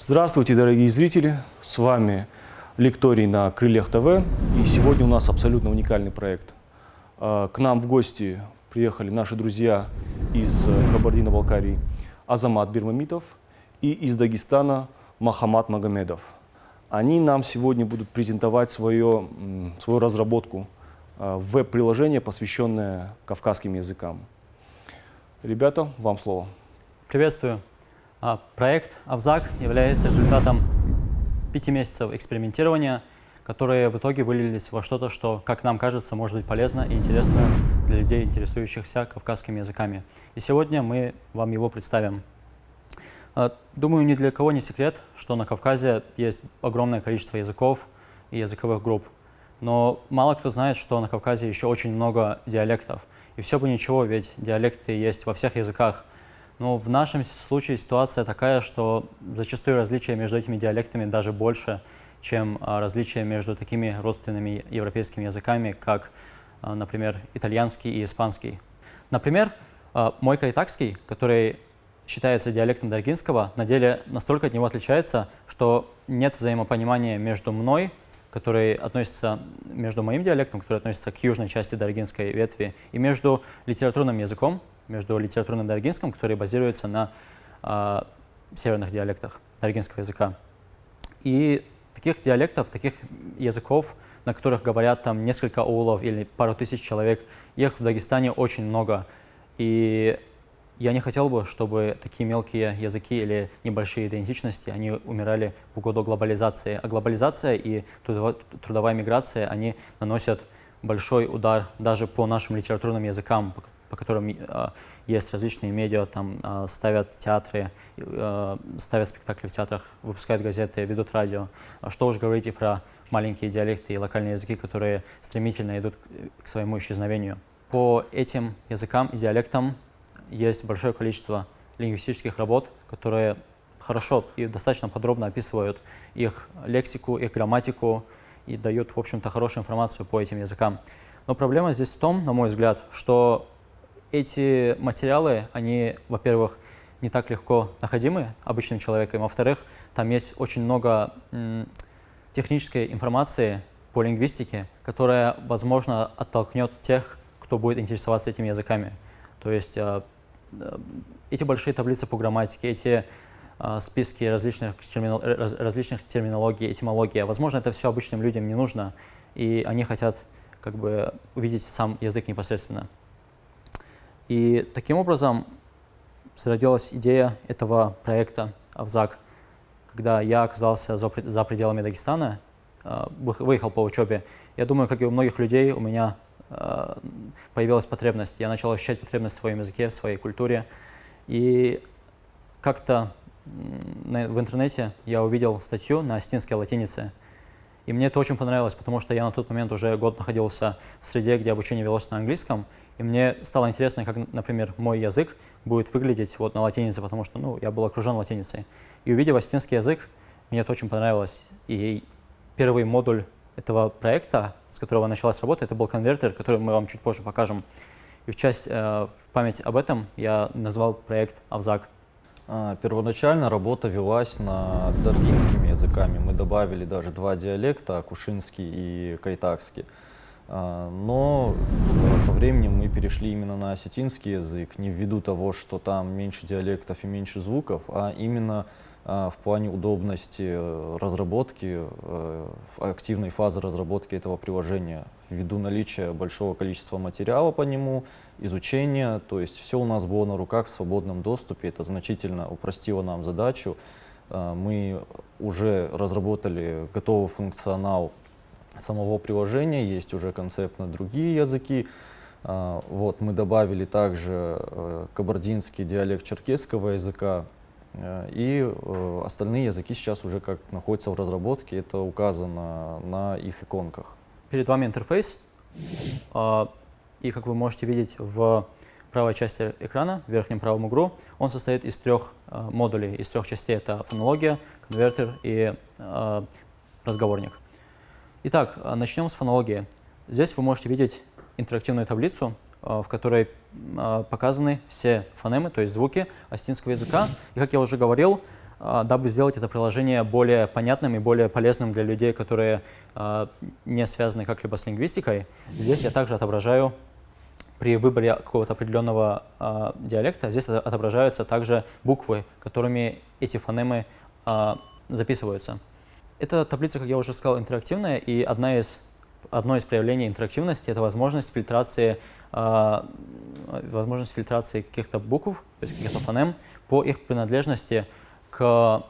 Здравствуйте, дорогие зрители! С вами Лекторий на Крыльях ТВ. И сегодня у нас абсолютно уникальный проект. К нам в гости приехали наши друзья из Кабардино-Балкарии Азамат Бирмамитов и из Дагестана Махамад Магомедов. Они нам сегодня будут презентовать свою разработку веб-приложение, посвященное кавказским языкам. Ребята, вам слово. Приветствую. Проект Авзак является результатом 5 месяцев экспериментирования, которые в итоге вылились во что-то, что, как нам кажется, может быть полезно и интересно для людей, интересующихся кавказскими языками. И сегодня мы вам его представим. Думаю, ни для кого не секрет, что на Кавказе есть огромное количество языков и языковых групп. Но мало кто знает, что на Кавказе еще очень много диалектов. И все бы ничего, ведь диалекты есть во всех языках. Но в нашем случае ситуация такая, что зачастую различия между этими диалектами даже больше, чем различия между такими родственными европейскими языками, как, например, итальянский и испанский. Например, мой кайтакский, который считается диалектом даргинского, на деле настолько от него отличается, что нет взаимопонимания между мной, между моим диалектом, который относится к южной части даргинской ветви, и между литературным языком, между литературным даргинским, который базируется на северных диалектах даргинского языка. И таких диалектов, таких языков, на которых говорят там несколько аулов или пару тысяч человек, их в Дагестане очень много. И я не хотел бы, чтобы такие мелкие языки или небольшие идентичности, они умирали в угоду глобализации. А глобализация и трудовая миграция, они наносят большой удар даже по нашим литературным языкам, по которым есть различные медиа, там ставят театры, ставят спектакли в театрах, выпускают газеты, ведут радио. Что уж говорить и про маленькие диалекты и локальные языки, которые стремительно идут к своему исчезновению. По этим языкам и диалектам есть большое количество лингвистических работ, которые хорошо и достаточно подробно описывают их лексику, их грамматику и дают, в общем-то, хорошую информацию по этим языкам. Но проблема здесь в том, на мой взгляд, что эти материалы, они, во-первых, не так легко находимы обычным человеком, а во-вторых, там есть очень много технической информации по лингвистике, которая, возможно, оттолкнет тех, кто будет интересоваться этими языками. То есть эти большие таблицы по грамматике, эти списки различных терминологий, этимологии, возможно, это все обычным людям не нужно, и они хотят как бы увидеть сам язык непосредственно. И таким образом зародилась идея этого проекта Авзак. Когда я оказался за пределами Дагестана, выехал по учебе, я думаю, как и у многих людей, у меня появилась потребность. Я начал ощущать потребность в своем языке, в своей культуре. И как-то в интернете я увидел статью на осетинской латинице. И мне это очень понравилось, потому что я на тот момент уже год находился в среде, где обучение велось на английском. И мне стало интересно, как, например, мой язык будет выглядеть вот на латинице, потому что я был окружен латиницей. И увидев осетинский язык, мне это очень понравилось. И первый модуль этого проекта, с которого началась работа, это был конвертер, который мы вам чуть позже покажем. И в память об этом я назвал проект Авзак. Первоначально работа велась над даргинскими языками. Мы добавили даже 2 диалекта, кушинский и кайтакский. Но со временем мы перешли именно на осетинский язык, не ввиду того, что там меньше диалектов и меньше звуков, а именно в плане удобности разработки, активной фазы разработки этого приложения, ввиду наличия большого количества материала по нему, изучения, то есть все у нас было на руках в свободном доступе, это значительно упростило нам задачу. Мы уже разработали готовый функционал самого приложения, есть уже концепт на другие языки. Вот, мы добавили также кабардинский диалект черкесского языка, и остальные языки сейчас уже как находятся в разработке, это указано на их иконках. Перед вами интерфейс, и как вы можете видеть в правой части экрана, в верхнем правом углу, он состоит из 3 модулей, из 3 частей. Это фонология, конвертер и разговорник. Итак, начнем с фонологии. Здесь вы можете видеть интерактивную таблицу, в которой показаны все фонемы, то есть звуки осетинского языка. И, как я уже говорил, дабы сделать это приложение более понятным и более полезным для людей, которые не связаны как-либо с лингвистикой, здесь я также отображаю при выборе какого-то определенного диалекта, здесь отображаются также буквы, которыми эти фонемы записываются. Эта таблица, как я уже сказал, интерактивная, и одно из проявлений интерактивности — это возможность фильтрации каких-то букв, то есть каких-то фонем, по их принадлежности к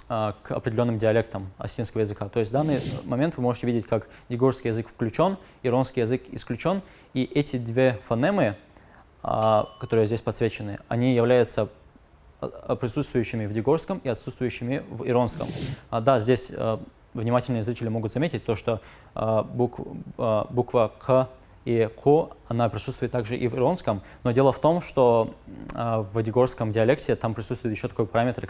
определенным диалектам осетинского языка. То есть в данный момент вы можете видеть, как дегорский язык включен, иронский язык исключен, и эти две фонемы, которые здесь подсвечены, они являются присутствующими в дегорском и отсутствующими в иронском. Да, здесь внимательные зрители могут заметить то, что буква «к» и «ко», она присутствует также и в иронском, но дело в том, что в дегорском диалекте там присутствует еще такой параметр,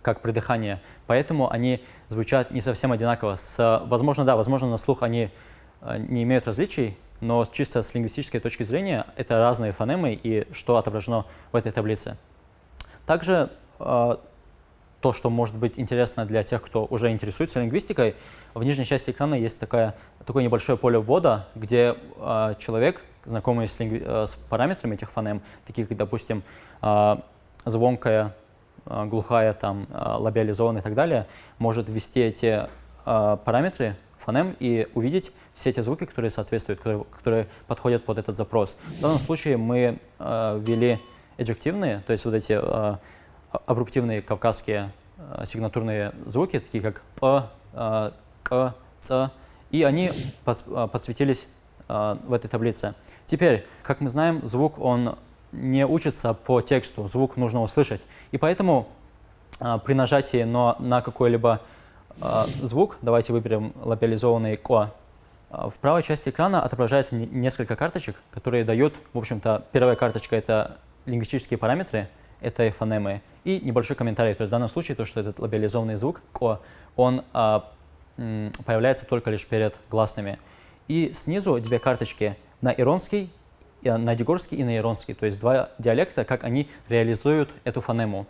как придыхание, поэтому они звучат не совсем одинаково. Возможно, на слух они не имеют различий, но чисто с лингвистической точки зрения это разные фонемы, и что отображено в этой таблице. Также то, что может быть интересно для тех, кто уже интересуется лингвистикой, в нижней части экрана есть такое небольшое поле ввода, где человек, знакомый с параметрами этих фонем, таких как, допустим, звонкая, глухая, лабиализованная и так далее, может ввести эти параметры фонем и увидеть все эти звуки, которые соответствуют, которые подходят под этот запрос. В данном случае мы ввели эджективные, то есть вот эти абруптивные кавказские сигнатурные звуки, такие как «п», «к», «ц», и они подсветились в этой таблице. Теперь, как мы знаем, звук, он не учится по тексту, звук нужно услышать. И поэтому при нажатии на какой-либо звук, давайте выберем лабиализованный «ко», в правой части экрана отображается несколько карточек, которые дают, в общем-то, первая карточка — это лингвистические параметры этой фонемы и небольшой комментарий. То есть в данном случае то, что этот лабиализованный звук «ко», он появляется только лишь перед гласными. И снизу две карточки на иронский, на дегорский и на иронский, то есть два диалекта, как они реализуют эту фонему.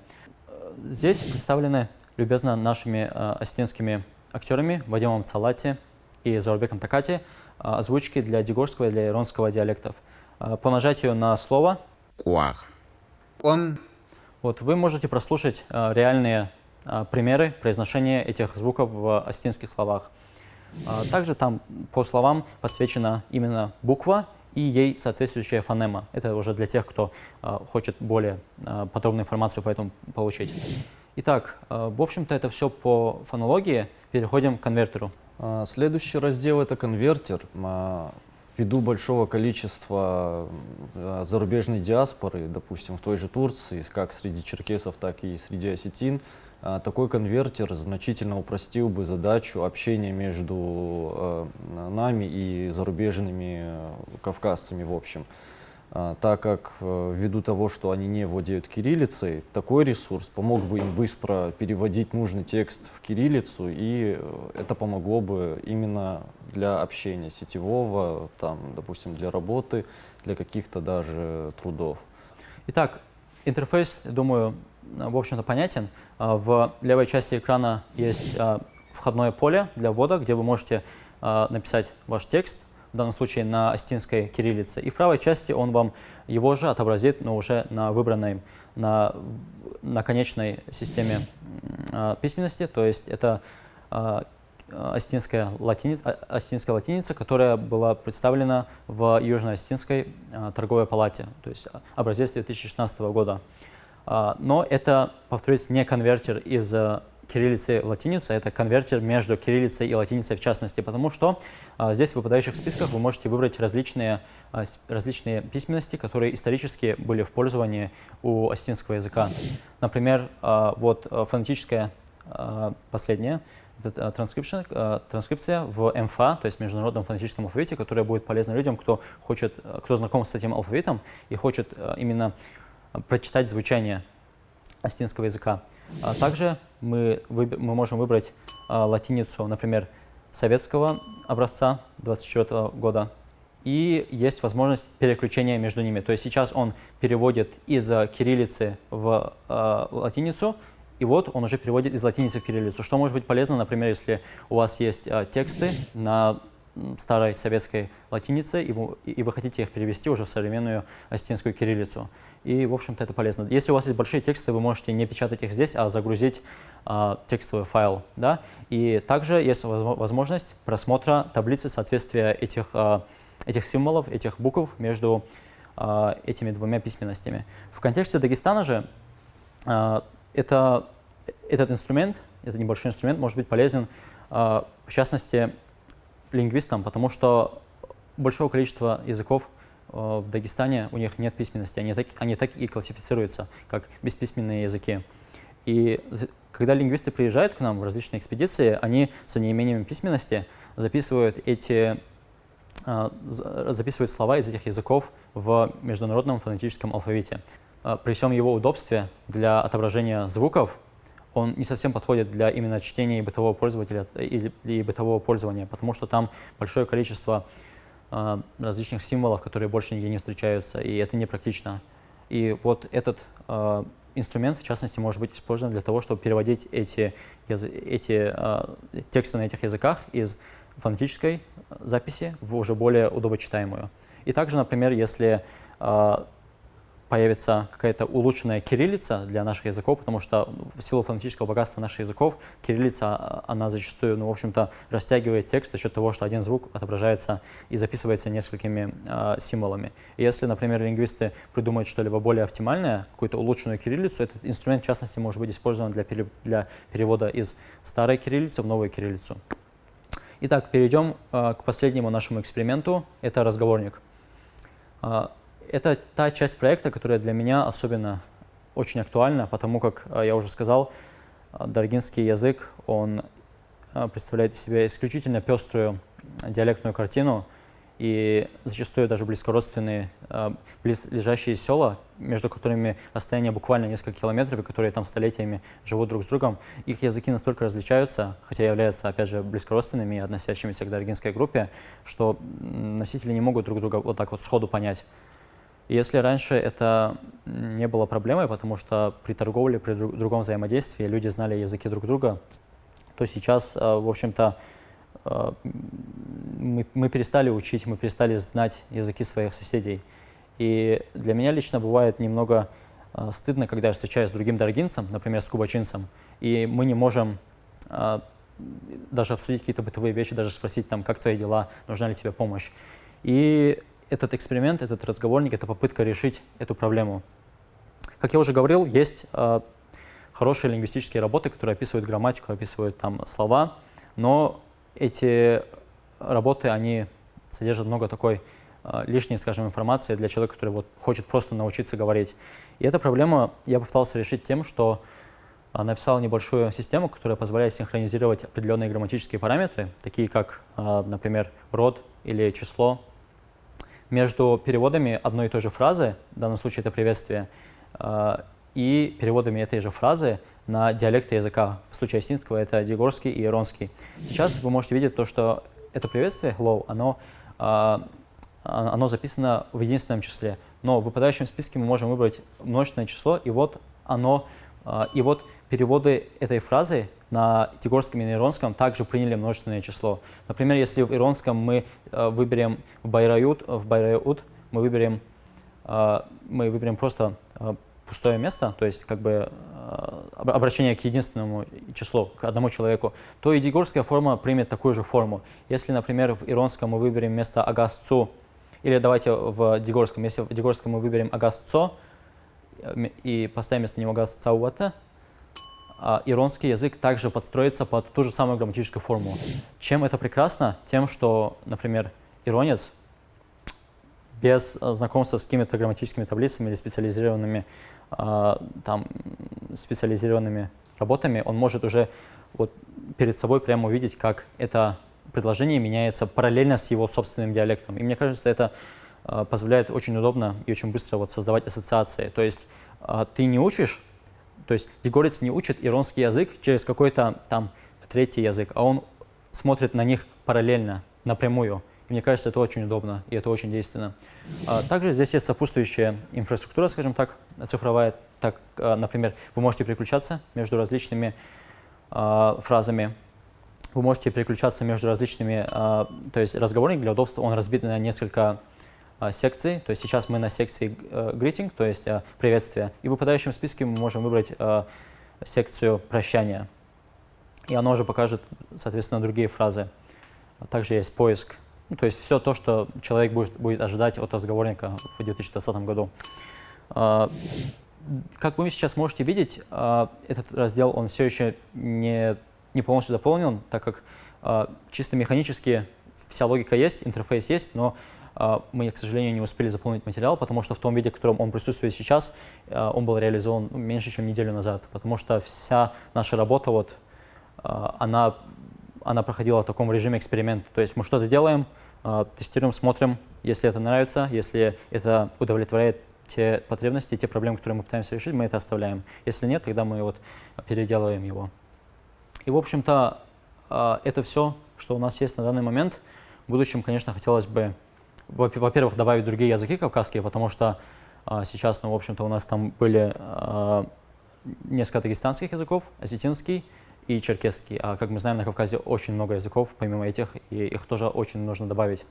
Здесь представлены любезно нашими осетинскими актерами Вадимом Цалати и Заурбеком Такати озвучки для дегорского и для иронского диалектов. По нажатию на слово вот вы можете прослушать реальные примеры произношения этих звуков в осетинских словах. Также там по словам подсвечена именно буква и ей соответствующая фонема. Это уже для тех, кто хочет более подробную информацию по этому получить. Итак, в общем-то, это все по фонологии. Переходим к конвертеру. Следующий раздел — это конвертер. Ввиду большого количества зарубежной диаспоры, допустим, в той же Турции, как среди черкесов, так и среди осетин, такой конвертер значительно упростил бы задачу общения между нами и зарубежными кавказцами в общем. Так как ввиду того, что они не владеют кириллицей, такой ресурс помог бы им быстро переводить нужный текст в кириллицу, и это помогло бы именно для общения сетевого, допустим, для работы, для каких-то даже трудов. Итак, интерфейс, думаю, в общем-то понятен. В левой части экрана есть входное поле для ввода, где вы можете написать ваш текст, в данном случае на осетинской кириллице. И в правой части он вам его же отобразит, но уже на выбранной, на конечной системе письменности, то есть это осетинская латиница, которая была представлена в Южно-Осетинской торговой палате, то есть образец 2016 года. Но это, повторюсь, не конвертер из кириллицы в латиницу, это конвертер между кириллицей и латиницей в частности, потому что здесь в выпадающих списках вы можете выбрать различные письменности, которые исторически были в пользовании у осетинского языка. Например, вот фонетическая последняя, это транскрипция в МФА, то есть Международном фонетическом алфавите, которая будет полезна людям, кто знаком с этим алфавитом и хочет именно прочитать звучание осетинского языка. Также мы можем выбрать латиницу, например, советского образца 24 года, и есть возможность переключения между ними. То есть сейчас он переводит из кириллицы в латиницу, и вот он уже переводит из латиницы в кириллицу. Что может быть полезно, например, если у вас есть тексты на старой советской латинице, и вы хотите их перевести уже в современную осетинскую кириллицу. И, в общем-то, это полезно. Если у вас есть большие тексты, вы можете не печатать их здесь, а загрузить текстовый файл. Да? И также есть возможность просмотра таблицы соответствия этих символов, этих букв между этими двумя письменностями. В контексте Дагестана же этот инструмент, этот небольшой инструмент может быть полезен, в частности, лингвистам, потому что большого количества языков в Дагестане у них нет письменности, они так и классифицируются, как бесписьменные языки. И когда лингвисты приезжают к нам в различные экспедиции, они за неимением письменности записывают слова из этих языков в международном фонетическом алфавите. При всем его удобстве для отображения звуков он не совсем подходит для именно чтения и бытового пользователя и бытового пользования, потому что там большое количество различных символов, которые больше нигде не встречаются, и это непрактично. И вот этот инструмент, в частности, может быть использован для того, чтобы переводить эти тексты на этих языках из фонетической записи в уже более удобочитаемую. И также, например, если появится какая-то улучшенная кириллица для наших языков, потому что в силу фонетического богатства наших языков кириллица, она зачастую, в общем-то, растягивает текст за счет того, что один звук отображается и записывается несколькими символами. И если, например, лингвисты придумают что-либо более оптимальное, какую-то улучшенную кириллицу, этот инструмент, в частности, может быть использован для перевода из старой кириллицы в новую кириллицу. Итак, перейдем к последнему нашему эксперименту. Это разговорник. Это та часть проекта, которая для меня особенно очень актуальна, потому как, я уже сказал, даргинский язык, он представляет из себя исключительно пеструю диалектную картину, и зачастую даже близкородственные, близлежащие села, между которыми расстояние буквально несколько километров, и которые там столетиями живут друг с другом, их языки настолько различаются, хотя являются, опять же, близкородственными и относящимися к даргинской группе, что носители не могут друг друга вот так вот сходу понять. Если раньше это не было проблемой, потому что при торговле, при другом взаимодействии люди знали языки друг друга, то сейчас, в общем-то, мы перестали учить, мы перестали знать языки своих соседей. И для меня лично бывает немного стыдно, когда я встречаюсь с другим даргинцем, например, с кубачинцем, и мы не можем даже обсудить какие-то бытовые вещи, даже спросить, там, как твои дела, нужна ли тебе помощь. И этот эксперимент, этот разговорник, это попытка решить эту проблему. Как я уже говорил, есть хорошие лингвистические работы, которые описывают грамматику, описывают там слова, но эти работы, они содержат много такой лишней, скажем, информации для человека, который вот хочет просто научиться говорить. И эту проблему я попытался решить тем, что написал небольшую систему, которая позволяет синхронизировать определенные грамматические параметры, такие как, например, род или число, между переводами одной и той же фразы, в данном случае это приветствие, и переводами этой же фразы на диалекты языка. В случае осетинского это дегорский и иронский. Сейчас вы можете видеть то, что это приветствие, hello, оно записано в единственном числе. Но в выпадающем списке мы можем выбрать множественное число, и вот переводы этой фразы на дегорском и на иронском также приняли множественное число. Например, если в иронском мы выберем в байрают мы выберем просто пустое место, то есть как бы обращение к единственному числу, к одному человеку, то и дегорская форма примет такую же форму. Если, например, в иронском мы выберем вместо агасцу, или давайте в дегорском, если в дегорском мы выберем агасцо и поставим вместо него агасцауата, иронский язык также подстроится под ту же самую грамматическую форму. Чем это прекрасно? Тем, что, например, иронец без знакомства с какими-то грамматическими таблицами или специализированными работами, он может уже вот перед собой прямо увидеть, как это предложение меняется параллельно с его собственным диалектом. И мне кажется, это позволяет очень удобно и очень быстро вот создавать ассоциации. То есть ты не учишь, то есть дегорец не учит иронский язык через какой-то там третий язык, а он смотрит на них параллельно, напрямую. И Мне кажется, это очень удобно и это очень действенно. Также здесь есть сопутствующая инфраструктура, скажем так, цифровая. Так, например, вы можете переключаться между различными фразами. Вы можете переключаться между различными, то есть разговорник для удобства, он разбит на несколько секций. То есть сейчас мы на секции greeting, то есть приветствие. И в выпадающем списке мы можем выбрать секцию прощания. И оно уже покажет, соответственно, другие фразы. Также есть поиск. Ну, то есть все то, что человек будет ожидать от разговорника в 2020 году. Как вы сейчас можете видеть, этот раздел он все еще не полностью заполнен, так как чисто механически вся логика есть, интерфейс есть, но мы, к сожалению, не успели заполнить материал, потому что в том виде, в котором он присутствует сейчас, он был реализован меньше, чем неделю назад, потому что вся наша работа, вот, она проходила в таком режиме эксперимента. То есть мы что-то делаем, тестируем, смотрим, если это нравится, если это удовлетворяет те потребности, те проблемы, которые мы пытаемся решить, мы это оставляем. Если нет, тогда мы вот переделываем его. И, в общем-то, это все, что у нас есть на данный момент. В будущем, конечно, хотелось бы, во-первых, добавить другие языки кавказские, потому что сейчас, ну, в общем-то, у нас там были несколько дагестанских языков, осетинский и черкесский. А как мы знаем, на Кавказе очень много языков, помимо этих, и их тоже очень нужно добавить.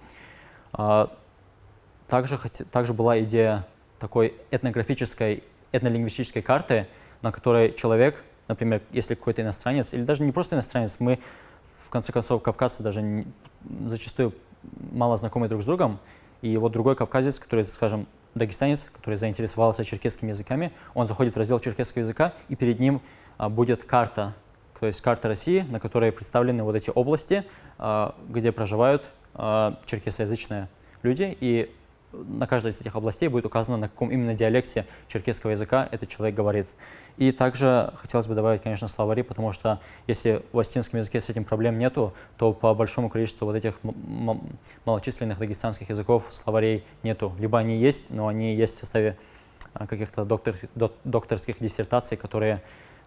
Также была идея такой этнографической, этнолингвистической карты, на которой человек, например, если какой-то иностранец, или даже не просто иностранец, мы, в конце концов, кавказцы даже зачастую мало знакомы друг с другом, и вот другой кавказец, который, скажем, дагестанец, который заинтересовался черкесскими языками, он заходит в раздел черкесского языка, и перед ним будет карта, то есть карта России, на которой представлены вот эти области, где проживают черкесоязычные люди, и на каждой из этих областей будет указано, на каком именно диалекте черкесского языка этот человек говорит. И также хотелось бы добавить, конечно, словари, потому что если в осетинском языке с этим проблем нету, то по большому количеству вот этих малочисленных дагестанских языков словарей нету. Либо они есть, но они есть в составе каких-то докторских диссертаций, которые,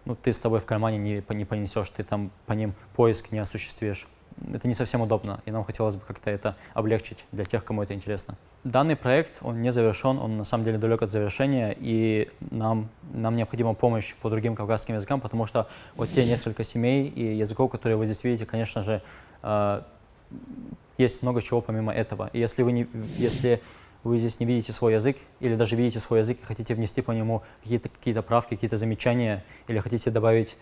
ну, ты с собой в кармане не понесешь, ты там по ним поиск не осуществишь. Это не совсем удобно, и нам хотелось бы как-то это облегчить для тех, кому это интересно. Данный проект, он не завершен, он на самом деле далек от завершения, и нам необходима помощь по другим кавказским языкам, потому что вот те несколько семей и языков, которые вы здесь видите, конечно же, есть много чего помимо этого. И если вы здесь не видите свой язык, или даже видите свой язык и хотите внести по нему какие-то правки, какие-то замечания, или хотите добавить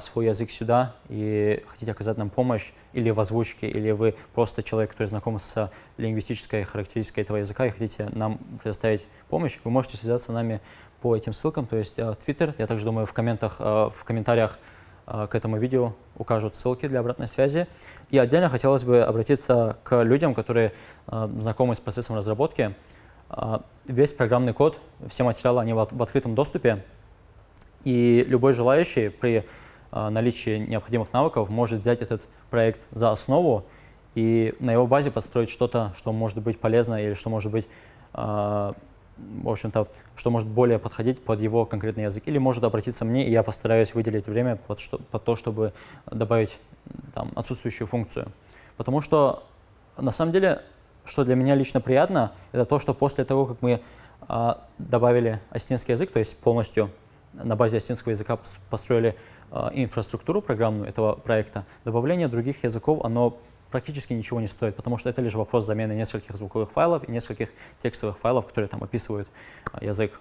свой язык сюда и хотите оказать нам помощь или в озвучке, или вы просто человек, который знаком с лингвистической характеристикой этого языка и хотите нам предоставить помощь, вы можете связаться с нами по этим ссылкам, то есть Twitter. Я также думаю, в комментариях к этому видео укажут ссылки для обратной связи. И отдельно хотелось бы обратиться к людям, которые знакомы с процессом разработки. Весь программный код, все материалы, они в открытом доступе, и любой желающий при наличии необходимых навыков может взять этот проект за основу и на его базе построить что-то, что может быть полезно или что может быть, в общем-то, что может более подходить под его конкретный язык. Или может обратиться мне, и я постараюсь выделить время под то, чтобы добавить там отсутствующую функцию. Потому что, на самом деле, что для меня лично приятно, это то, что после того, как мы добавили осетинский язык, то есть полностью на базе осетинского языка построили инфраструктуру программную этого проекта, добавление других языков, оно практически ничего не стоит, потому что это лишь вопрос замены нескольких звуковых файлов и нескольких текстовых файлов, которые там описывают язык.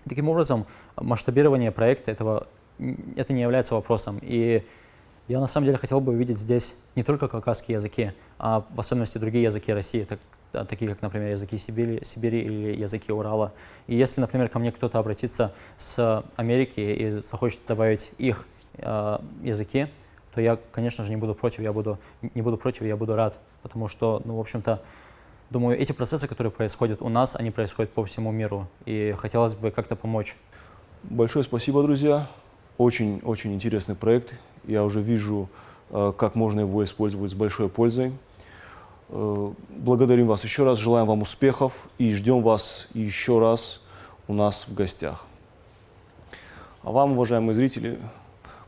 Таким образом, масштабирование проекта это не является вопросом. И я на самом деле хотел бы увидеть здесь не только кавказские языки, а в особенности другие языки России, такие как, например, языки Сибири или языки Урала. И если, например, ко мне кто-то обратится с Америки и захочет добавить их языки, то я, конечно же, не буду против, я буду рад, потому что, ну, в общем-то, думаю, эти процессы, которые происходят у нас, они происходят по всему миру, и хотелось бы как-то помочь. Большое спасибо, друзья. Очень интересный проект. Я уже вижу, как можно его использовать с большой пользой. Благодарим вас еще раз, желаем вам успехов и ждем вас еще раз у нас в гостях. А вам, уважаемые зрители,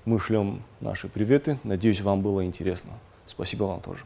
мы шлем наши приветы. Надеюсь, вам было интересно. Спасибо вам тоже.